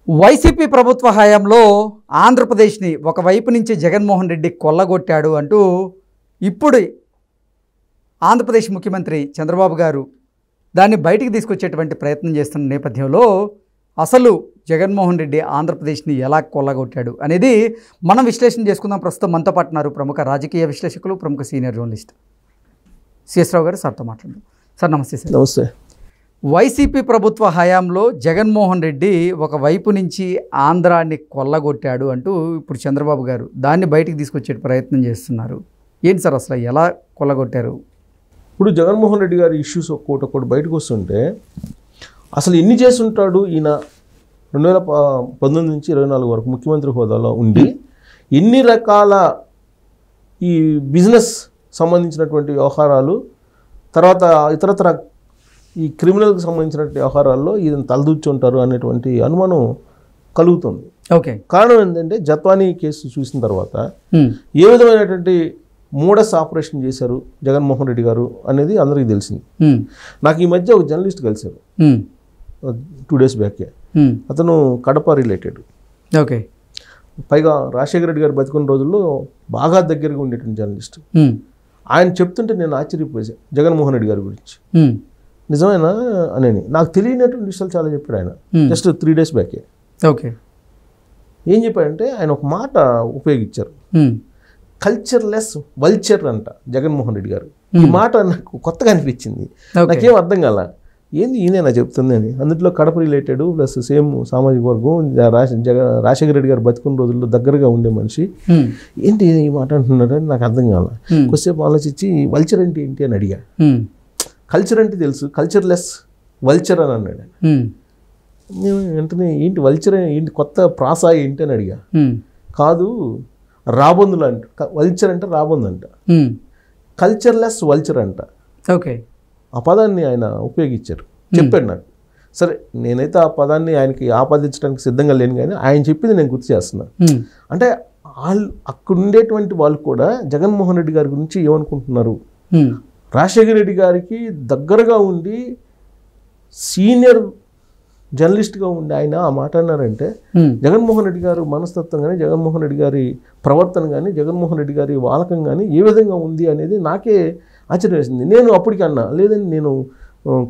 YCP ప్రభుత్వ హయాంలో ఆంధ్రప్రదేశ్ని ఒకవైపు నుంచి జగన్మోహన్ రెడ్డి కొల్లగొట్టాడు అంటూ ఇప్పుడు ఆంధ్రప్రదేశ్ ముఖ్యమంత్రి చంద్రబాబు గారు దాన్ని బయటికి తీసుకొచ్చేటువంటి ప్రయత్నం చేస్తున్న నేపథ్యంలో అసలు జగన్మోహన్ రెడ్డి ఆంధ్రప్రదేశ్ని ఎలా కొల్లగొట్టాడు అనేది మనం విశ్లేషణ చేసుకుందాం. ప్రస్తుతం మనతో పాటు ఉన్నారు ప్రముఖ రాజకీయ విశ్లేషకులు, ప్రముఖ సీనియర్ జర్నలిస్ట్ సిఎస్ రావు గారు. సార్తో మాట్లాడదాం. సార్ నమస్తే. సార్ నమస్తే. వైసీపీ ప్రభుత్వ హయాంలో జగన్మోహన్ రెడ్డి ఒకవైపు నుంచి ఆంధ్రాన్ని కొల్లగొట్టాడు అంటూ ఇప్పుడు చంద్రబాబు గారు దాన్ని బయటికి తీసుకొచ్చే ప్రయత్నం చేస్తున్నారు. ఏంటి సార్ అసలు ఎలా కొల్లగొట్టారు? ఇప్పుడు జగన్మోహన్ రెడ్డి గారి ఇష్యూస్ ఒక్కొక్కటి బయటకు వస్తుంటే అసలు ఎన్ని చేస్తుంటాడు ఈయన 2019 నుంచి 24 వరకు ముఖ్యమంత్రి హోదాలో ఉండి ఎన్ని రకాల ఈ బిజినెస్ సంబంధించినటువంటి వ్యవహారాలు, తర్వాత ఇతరతర ఈ క్రిమినల్కి సంబంధించినటువంటి వ్యవహారాల్లో ఈయన తలదూర్చుంటారు అనేటువంటి అనుమానం కలుగుతుంది. ఓకే, కారణం ఏంటంటే జత్వానీ కేసు చూసిన తర్వాత ఏ విధమైనటువంటి మోడస్ ఆపరేషన్ చేశారు జగన్మోహన్ రెడ్డి గారు అనేది అందరికీ తెలిసింది. నాకు ఈ మధ్య ఒక జర్నలిస్ట్ కలిశారు 2 days బ్యాకే. అతను కడప రిలేటెడ్. ఓకే, పైగా రాజశేఖర రెడ్డి గారు బతికున్న రోజుల్లో బాగా దగ్గరగా ఉండేటువంటి జర్నలిస్ట్. ఆయన చెప్తుంటే నేను ఆశ్చర్యపోయాను జగన్మోహన్ రెడ్డి గారి గురించి. నిజమేనా అని నాకు తెలియనటువంటి విషయాలు చాలా చెప్పాడు ఆయన జస్ట్ 3 days బ్యాకే. ఓకే, ఏం చెప్పాడంటే ఆయన ఒక మాట ఉపయోగించారు, కల్చర్లెస్ వల్చర్ అంట జగన్మోహన్ రెడ్డి గారు. ఈ మాట నాకు కొత్తగా అనిపించింది, నాకేం అర్థం కాల. ఏంది ఈయన చెప్తుంది అని. అందులో కడప రిలేటెడ్ ప్లస్ సేమ్ సామాజిక వర్గం, రాజశేఖర రెడ్డి గారు బతుకున్న రోజుల్లో దగ్గరగా ఉండే మనిషి. ఏంటి ఈ మాట అంటున్నాడు అని నాకు అర్థం కాల. కొద్దిసేపు ఆలోచించి వల్చర్ అంటే ఏంటి అని అడిగా. కల్చర్ అంటే తెలుసు, కల్చర్లెస్ వల్చర్ అని అన్నాడు. నేను వెంటనే ఏంటి వల్చర్ ఏంటి, కొత్త ప్రాస ఏంటి అని అడిగా. కాదు, రాబందులు అంట, వల్చర్ అంటే రాబందు అంట, కల్చర్లెస్ వల్చర్ అంట. ఓకే, ఆ పదాన్ని ఆయన ఉపయోగించారు, చెప్పాడు నాకు. సరే, నేనైతే ఆ పదాన్ని ఆయనకి ఆపాదించడానికి సిద్ధంగా లేను, కానీ ఆయన చెప్పింది నేను గుర్తు చేస్తున్నా. అంటే వాళ్ళు అక్కడ ఉండేటువంటి వాళ్ళు కూడా జగన్మోహన్ రెడ్డి గారి గురించి ఏమనుకుంటున్నారు, రాజశేఖర రెడ్డి గారికి దగ్గరగా ఉండి సీనియర్ జర్నలిస్ట్గా ఉండి ఆయన ఆ మాట అన్నారంటే జగన్మోహన్ రెడ్డి గారు మనస్తత్వం కానీ, జగన్మోహన్ రెడ్డి గారి ప్రవర్తన కానీ, జగన్మోహన్ రెడ్డి గారి వాలకం కానీ ఏ విధంగా ఉంది అనేది నాకే ఆశ్చర్యం వేసింది. నేను అప్పటికి అన్నా, లేదని నేను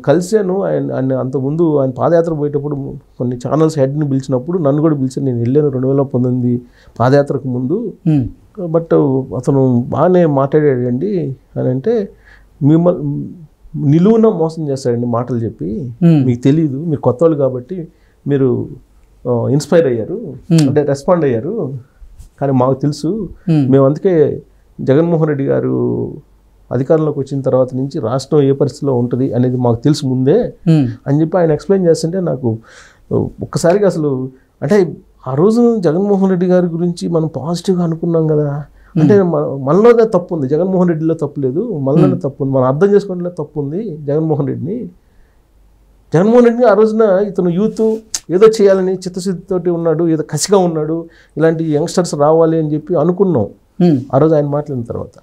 కలిశాను ఆయన అంతకుముందు ఆయన పాదయాత్ర పోయేటప్పుడు కొన్ని ఛానల్స్ హెడ్ని పిలిచినప్పుడు నన్ను కూడా పిలిచాను. నేను వెళ్ళాను 2019 పాదయాత్రకు ముందు. బట్ అతను బాగానే మాట్లాడాడండి అని అంటే, మిమ్మల్ని నిలువున మోసం చేస్తాడండి మాటలు చెప్పి, మీకు తెలియదు, మీరు కొత్త వాళ్ళు కాబట్టి మీరు ఇన్స్పైర్ అయ్యారు, అంటే రెస్పాండ్ అయ్యారు, కానీ మాకు తెలుసు, మేము అందుకే జగన్మోహన్ రెడ్డి గారు అధికారంలోకి వచ్చిన తర్వాత నుంచి రాష్ట్రం ఏ పరిస్థితిలో ఉంటుంది అనేది మాకు తెలుసు ముందే అని చెప్పి ఆయన ఎక్స్ప్లెయిన్ చేస్తుంటే నాకు ఒక్కసారిగా అసలు, అంటే ఆ రోజు జగన్మోహన్ రెడ్డి గారి గురించి మనం పాజిటివ్గా అనుకున్నాం కదా, అంటే మనలోనే తప్పు ఉంది, జగన్మోహన్ రెడ్డిలో తప్పు లేదు, మనలోనే తప్పు ఉంది, మనం అర్థం చేసుకోవడంలో తప్పు ఉంది జగన్మోహన్ రెడ్డిని ఆ రోజున ఇతను యూత్ ఏదో చేయాలని చిత్తశుద్ధితోటి ఉన్నాడు, ఏదో కసిగా ఉన్నాడు, ఇలాంటి యంగ్స్టర్స్ రావాలి అని చెప్పి అనుకున్నాం ఆ రోజు ఆయన మాట్లాడిన తర్వాత.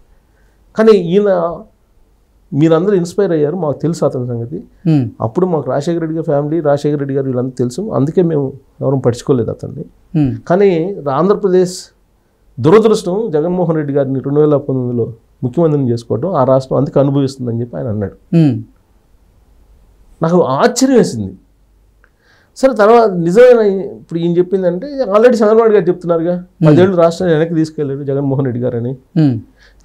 కానీ ఈయన మీరందరూ ఇన్స్పైర్ అయ్యారు, మాకు తెలుసు అతని సంగతి. అప్పుడు మాకు రాజశేఖర రెడ్డి గారి ఫ్యామిలీ, రాజశేఖర రెడ్డి గారు వీళ్ళంతా తెలుసు, అందుకే మేము ఎవరూ పట్టించుకోలేదు అతన్ని. కానీ ఆంధ్రప్రదేశ్ దురదృష్టం జగన్మోహన్ రెడ్డి గారిని 2019లో ముఖ్యమంత్రిని చేసుకోవడం ఆ రాష్ట్రం అందుకే అనుభవిస్తుందని చెప్పి ఆయన అన్నాడు. నాకు ఆశ్చర్యం వేసింది. సరే, తర్వాత నిజమైన ఇప్పుడు ఈయన చెప్పిందంటే ఆల్రెడీ చంద్రబాబు గారు చెప్తున్నారుగా, 10 ఏళ్ళు రాష్ట్రాన్ని వెనక్కి తీసుకెళ్ళాడు జగన్మోహన్ రెడ్డి గారు అని.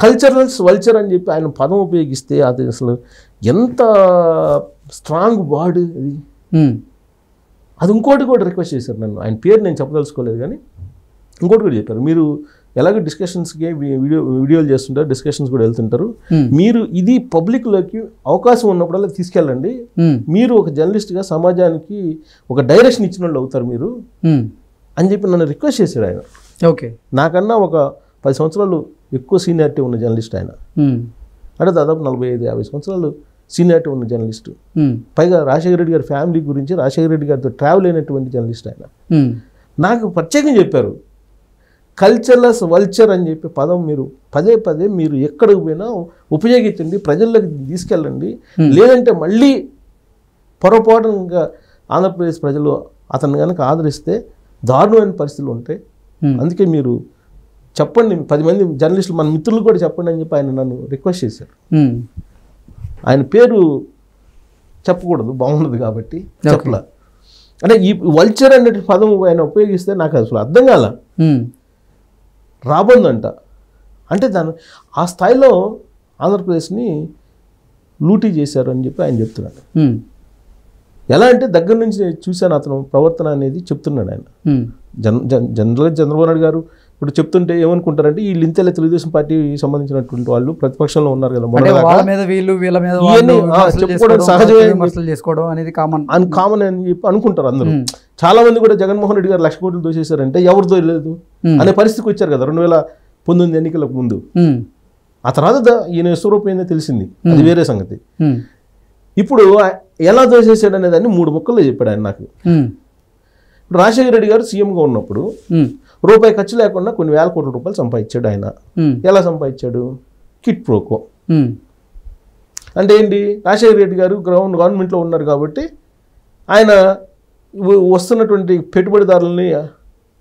కల్చరల్స్ వల్చర్ అని చెప్పి ఆయన పదం ఉపయోగిస్తే అది అసలు ఎంత స్ట్రాంగ్ వర్డ్ అది. అది ఇంకోటి కూడా రిక్వెస్ట్ చేశారు నన్ను, ఆయన పేరు నేను చెప్పదలుచుకోలేదు, కానీ ఇంకోటి కూడా చెప్పారు, మీరు ఎలాగో డిస్కషన్స్కి వీడియోలు చేస్తుంటారు, డిస్కషన్స్ కూడా వెళ్తుంటారు, మీరు ఇది పబ్లిక్లోకి అవకాశం ఉన్నప్పుడల్లా తీసుకెళ్ళండి, మీరు ఒక జర్నలిస్ట్గా సమాజానికి ఒక డైరెక్షన్ ఇచ్చిన వాళ్ళు అవుతారు మీరు అని చెప్పి నన్ను రిక్వెస్ట్ చేశారు ఆయన. ఓకే, నాకన్నా ఒక 10 సంవత్సరాలు ఎక్కువ సీనియారిటీ ఉన్న జర్నలిస్ట్ ఆయన, అంటే దాదాపు 45-50 సంవత్సరాలు సీనియారిటీ ఉన్న జర్నలిస్టు. పైగా రాజశేఖర రెడ్డి గారి ఫ్యామిలీ గురించి, రాజశేఖర రెడ్డి గారితో ట్రావెల్ అయినటువంటి జర్నలిస్ట్ ఆయన. నాకు ప్రత్యేకంగా చెప్పారు, కల్చర్లెస్ వల్చర్ అని చెప్పి పదం మీరు పదే మీరు ఎక్కడికి పోయినా ఉపయోగించండి, ప్రజల్లోకి తీసుకెళ్ళండి, లేదంటే మళ్ళీ పొరపాటుగా ఆంధ్రప్రదేశ్ ప్రజలు అతన్ని కనుక ఆదరిస్తే దారుణమైన పరిస్థితులు ఉంటాయి. అందుకే మీరు చెప్పండి, 10 మంది జర్నలిస్టులు మన మిత్రులు కూడా చెప్పండి అని చెప్పి ఆయన నన్ను రిక్వెస్ట్ చేశారు. ఆయన పేరు చెప్పకూడదు, బాగుండదు కాబట్టి చెప్పలా. అంటే ఈ వల్చర్ అనే పదం ఆయన ఉపయోగిస్తే నాకు అసలు అర్థం కాల. రాబందంట అంటే దాని ఆ స్థాయిలో ఆంధ్రప్రదేశ్ని లూటీ చేశారు అని చెప్పి ఆయన చెప్తున్నాడు. ఎలా అంటే దగ్గర నుంచి చూశాను అతను ప్రవర్తన అనేది చెప్తున్నాడు ఆయన. జనరల్గా చంద్రబాబు నాయుడు గారు ఇప్పుడు చెప్తుంటే ఏమనుకుంటారంటే వీళ్ళు ఇంతేలా తెలుగుదేశం పార్టీ సంబంధించినటువంటి వాళ్ళు ప్రతిపక్షంలో ఉన్నారు కదా, చెప్పుకోవడం సహజమే కామన్ అని చెప్పి అనుకుంటారు అందరూ. చాలా మంది కూడా జగన్మోహన్ రెడ్డి గారు 1,00,000 కోట్లు దోచేశారంటే ఎవరు దోయలేదు అనే పరిస్థితికి వచ్చారు కదా 2019 ఎన్నికలకు ముందు. ఆ తర్వాత ఈయన స్వరూపం తెలిసింది, అది వేరే సంగతి. ఇప్పుడు ఎలా దోచేసాడు అనే దాన్ని 3 ముక్కల్లో చెప్పాడు ఆయన నాకు. ఇప్పుడు రాజశేఖర రెడ్డి గారు సీఎంగా ఉన్నప్పుడు రూపాయి ఖర్చు లేకుండా కొన్ని వేల కోట్ల రూపాయలు సంపాదించాడు ఆయన. ఎలా సంపాదించాడు? కిట్ ప్రోకో అంటే ఏంటి? రాజశేఖర రెడ్డి గారు గవర్నమెంట్లో ఉన్నారు కాబట్టి ఆయన వస్తున్నటువంటి పెట్టుబడిదారులని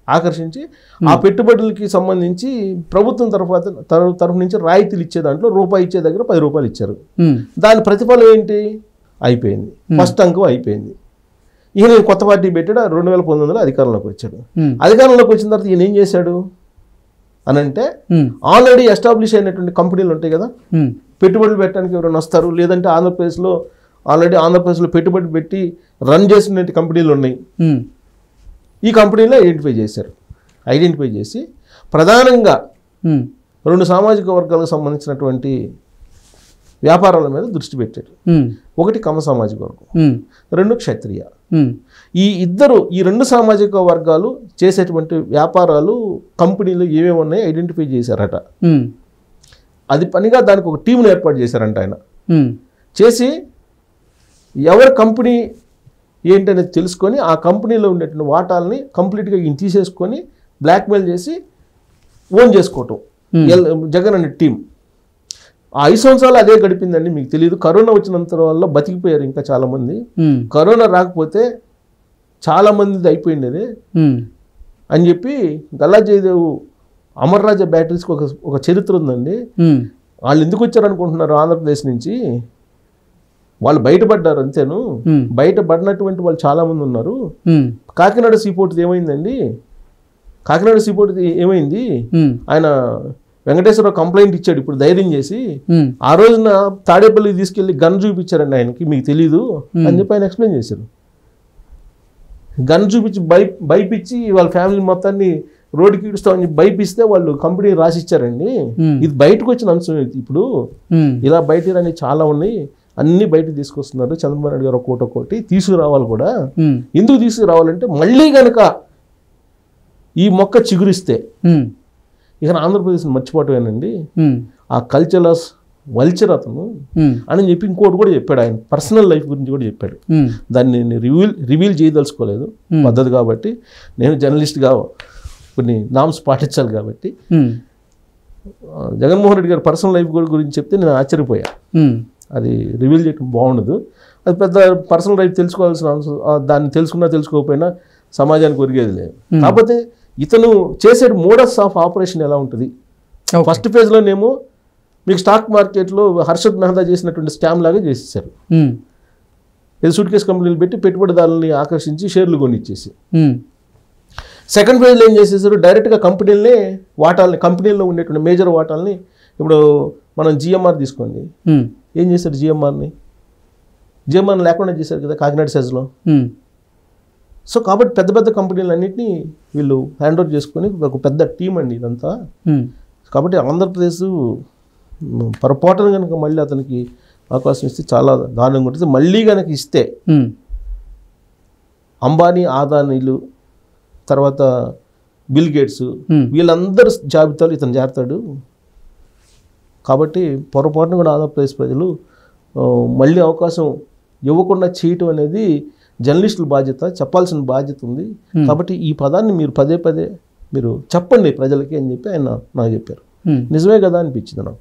ఆకర్షించి ఆ పెట్టుబడులకి సంబంధించి ప్రభుత్వం తరఫు నుంచి రాయితీలు ఇచ్చే దాంట్లో రూపాయి ఇచ్చే దగ్గర 10 రూపాయలు ఇచ్చారు. దాని ప్రతిఫలం ఏంటి? అయిపోయింది, ఫస్ట్ అంకం అయిపోయింది. ఈయన కొత్త పార్టీ పెట్టాడు, 2019లో అధికారంలోకి వచ్చాడు. అధికారంలోకి వచ్చిన తర్వాత ఈయన ఏం చేశాడు అని అంటే ఆల్రెడీ ఎస్టాబ్లిష్ అయినటువంటి కంపెనీలు ఉంటాయి కదా, పెట్టుబడులు పెట్టడానికి ఎవరైనా వస్తారు, లేదంటే ఆంధ్రప్రదేశ్లో పెట్టుబడి పెట్టి రన్ చేసినటువంటి కంపెనీలు ఉన్నాయి. ఈ కంపెనీలో ఐడెంటిఫై చేసి ప్రధానంగా 2 సామాజిక వర్గాలకు సంబంధించినటువంటి వ్యాపారాల మీద దృష్టి పెట్టారు. ఒకటి కమ్మ సామాజిక వర్గం, 2 క్షత్రియ. ఈ 2 సామాజిక వర్గాలు చేసేటువంటి వ్యాపారాలు కంపెనీలు ఏమేమి ఉన్నాయో ఐడెంటిఫై చేశారట. అది పనిగా దానికి ఒక టీంను ఏర్పాటు చేశారంట ఆయన. చేసి ఎవరి కంపెనీ ఏంటనేది తెలుసుకొని ఆ కంపెనీలో ఉండేటువంటి వాటాలని కంప్లీట్గా ఈయన తీసేసుకొని బ్లాక్మెయిల్ చేసి ఓన్ చేసుకోవటం జగన్ అనే టీం. ఆ 5 సంవత్సరాలు అదే గడిపిందండి. మీకు తెలియదు, కరోనా వచ్చినంత వల్ల బతికిపోయారు ఇంకా చాలామంది. కరోనా రాకపోతే చాలామంది అయిపోయింది అని చెప్పి గల్లా జయదేవ్ అమర్ రాజా బ్యాటరీస్కి ఒక చరిత్ర ఉందండి. వాళ్ళు ఎందుకు వచ్చారు అనుకుంటున్నారు ఆంధ్రప్రదేశ్ నుంచి? వాళ్ళు బయటపడ్డారు అంతేను. బయటపడినటువంటి వాళ్ళు చాలామంది ఉన్నారు. కాకినాడ సీపోర్ట్ ఏమైందండి? కాకినాడ సీపోర్ట్ ఏమైంది? ఆయన వెంకటేశ్వరరావు కంప్లైంట్ ఇచ్చాడు ఇప్పుడు ధైర్యం చేసి. ఆ రోజున తాడేపల్లికి తీసుకెళ్లి గన్ చూపించారండి ఆయనకి, మీకు తెలీదు అని చెప్పి ఆయన ఎక్స్ప్లెయిన్ చేశారు. గన్ చూపించి భయపించి వాళ్ళ ఫ్యామిలీ మొత్తాన్ని రోడ్డుకి ఈడుస్తామని చెప్పి భయపిస్తే వాళ్ళు కంపెనీ రాసిచ్చారండి. ఇది బయటకు వచ్చిన అంశం. ఇప్పుడు ఇలా బయట రాని చాలా ఉన్నాయి, అన్ని బయటకు తీసుకొస్తున్నారు. చంద్రబాబు నాయుడు గారు ఒక్కోటి తీసుకురావాలి కూడా. ఎందుకు తీసుకురావాలంటే మళ్ళీ కనుక ఈ మొక్క చిగురిస్తే ఇక ఆంధ్రప్రదేశ్ని మర్చిపోవటమేనండి. ఆ కల్చరల్ వల్చర్ అతను అని చెప్పి ఇంకోటి కూడా చెప్పాడు. ఆయన పర్సనల్ లైఫ్ గురించి కూడా చెప్పాడు. దాన్ని నేను రివీల్ చేయదలుచుకోలేదు పద్ధతి కాబట్టి, నేను జర్నలిస్ట్గా కొన్ని నామ్స్ పాటించాలి కాబట్టి. జగన్మోహన్ రెడ్డి గారి పర్సనల్ లైఫ్ గురించి చెప్తే నేను ఆశ్చర్యపోయా. అది రివీల్ చేయడం బాగుండదు. అది పెద్ద పర్సనల్ లైఫ్ తెలుసుకోవాల్సిన అవసరం, దాన్ని తెలుసుకోకపోయినా సమాజానికి ఒరిగేది లేదు. కాకపోతే ఇతను చేసే మోడస్ ఆఫ్ ఆపరేషన్ ఎలా ఉంటుంది? ఫస్ట్ ఫేజ్లోనేమో మీకు స్టాక్ మార్కెట్లో హర్షద్ మెహతా చేసినటువంటి స్కామ్ లాగా చేసేసారు. ఇది సూట్ కేసు కంపెనీలు పెట్టి పెట్టుబడిదారులని ఆకర్షించి షేర్లు కొనిచ్చేసి. సెకండ్ ఫేజ్లో ఏం చేసేసారు? డైరెక్ట్గా కంపెనీల్లో ఉండేటువంటి మేజర్ వాటాలని, ఇప్పుడు మనం జిఎంఆర్ తీసుకోండి, ఏం చేశారు? జిఎంఆర్ని లేకుండా చేశారు కదా కాకినాడ సెజ్లో. సో కాబట్టి పెద్ద కంపెనీలు అన్నింటినీ వీళ్ళు హ్యాండ్ ఓవర్ చేసుకొని ఒక పెద్ద టీం అండి ఇదంతా. కాబట్టి ఆంధ్రప్రదేశ్ పొరపాటున కనుక మళ్ళీ అతనికి అవకాశం ఇస్తే చాలా దారుణంగా ఉంటుంది. మళ్ళీ కనుక ఇస్తే అంబానీ, ఆదానీలు, తర్వాత బిల్ గేట్స్, వీళ్ళందరూ జాబితాలు ఇతను చేరతాడు. కాబట్టి పొరపాటున కూడా ఆంధ్రప్రదేశ్ ప్రజలు మళ్ళీ అవకాశం ఇవ్వకుండా చేయటం అనేది జర్నలిస్టుల బాధ్యత, చెప్పాల్సిన బాధ్యత ఉంది. కాబట్టి ఈ పదాన్ని మీరు పదే మీరు చెప్పండి ప్రజలకి అని చెప్పి ఆయన నాకు చెప్పారు. నిజమే కదా అనిపించింది నాకు.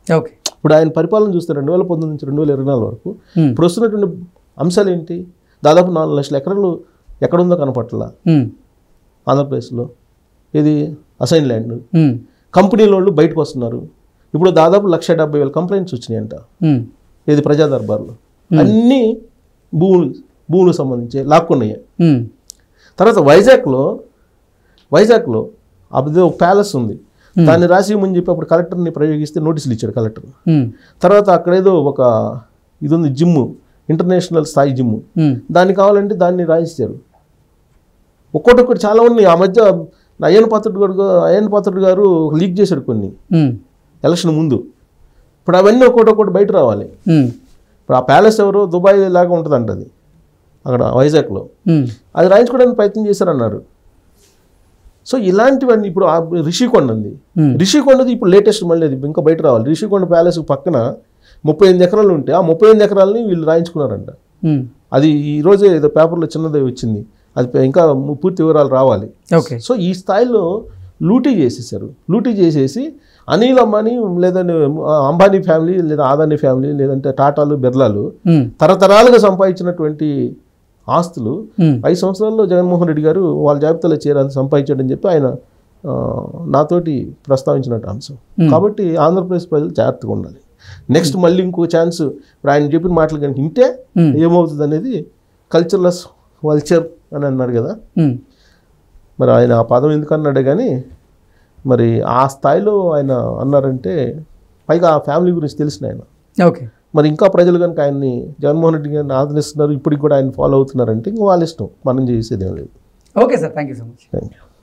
ఓకే, ఇప్పుడు ఆయన పరిపాలన చూస్తే 2019 నుంచి 2024 వరకు ఇప్పుడు వస్తున్నటువంటి అంశాలు ఏంటి? దాదాపు 4 లక్షల ఎకరాలు ఎక్కడుందో కనపట్ల. ఆంధ్రప్రదేశ్లో. ఇది అసైన్ ల్యాండ్. కంపెనీల వాళ్ళు బయటకు వస్తున్నారు. ఇప్పుడు దాదాపు 170,000 కంప్లైంట్స్ వచ్చినాయంట. ఇది ప్రజా దర్బార్లో అన్నీ భూములకు సంబంధించి లాక్కున్నాయి. తర్వాత వైజాగ్లో అదే ఒక ప్యాలెస్ ఉంది, దాన్ని రాసి ఇవ్వమని చెప్పి అప్పుడు కలెక్టర్ని ప్రయోగిస్తే నోటీసులు ఇచ్చాడు కలెక్టర్. తర్వాత అక్కడేదో ఒక ఇది ఉంది, జిమ్, ఇంటర్నేషనల్ స్థాయి జిమ్, దాన్ని కావాలంటే దాన్ని రాయిస్తారు. ఒక్కొక్కటి చాలా ఉన్నాయి. ఆ మధ్య అయ్యన్ పాత్రుడు గారు లీక్ చేశాడు కొన్ని ఎలక్షన్ ముందు. ఇప్పుడు అవన్నీ ఒక్కొక్కటి బయట రావాలి. ఇప్పుడు ఆ ప్యాలెస్ ఎవరో దుబాయ్ లాగా ఉంటుందంట అది అక్కడ వైజాగ్లో, అది రాయించుకోవడానికి ప్రయత్నం చేశారన్నారు. సో ఇలాంటివన్నీ ఇప్పుడు రిషికొండ ఉంది. రిషికొండది ఇప్పుడు లేటెస్ట్ మళ్ళీ అది ఇంకా బయట రావాలి. రిషికొండ ప్యాలెస్ పక్కన 38 ఎకరాలు ఉంటే ఆ 38 ఎకరాలని వీళ్ళు రాయించుకున్నారంట. అది ఈరోజే ఏదో పేపర్లో చిన్నది వచ్చింది, అది ఇంకా పూర్తి వివరాలు రావాలి. సో ఈ స్థాయిలో లూటీ చేసేసారు. లూటీ చేసేసి అనిల్ అంబానీ లేదంటే అంబానీ ఫ్యామిలీ లేదా అదానీ ఫ్యామిలీ లేదంటే టాటాలు బిర్లాలు తరతరాలుగా సంపాదించినటువంటి ఆస్తులు 5 సంవత్సరాల్లో జగన్మోహన్ రెడ్డి గారు వాళ్ళ జాబితాలో చేరాలని సంపాదించాడని చెప్పి ఆయన నాతోటి ప్రస్తావించినట్టు అంశం. కాబట్టి ఆంధ్రప్రదేశ్ ప్రజలు జాగ్రత్తగా ఉండాలి. నెక్స్ట్ మళ్ళీ ఇంకో ఛాన్స్ ఇప్పుడు ఆయన చెప్పిన మాటలు కనుక వింటే ఏమవుతుంది అనేది కల్చర్లెస్ వల్చర్ అని అన్నాడు కదా, మరి ఆయన ఆ పదం ఎందుకు అన్నాడే కానీ మరి ఆ స్థాయిలో ఆయన అన్నారంటే, పైగా ఆ ఫ్యామిలీ గురించి తెలిసిన ఆయన. మరి ఇంకా ప్రజలు కనుక ఆయన్ని జగన్మోహన్ రెడ్డి గారిని ఆదరిస్తున్నారు, ఇప్పటికి కూడా ఆయన ఫాలో అవుతున్నారంటే ఇంకా వాళ్ళ ఇష్టం, మనం చేసేదేం లేదు. Okay sir, thank you so much. Thank you.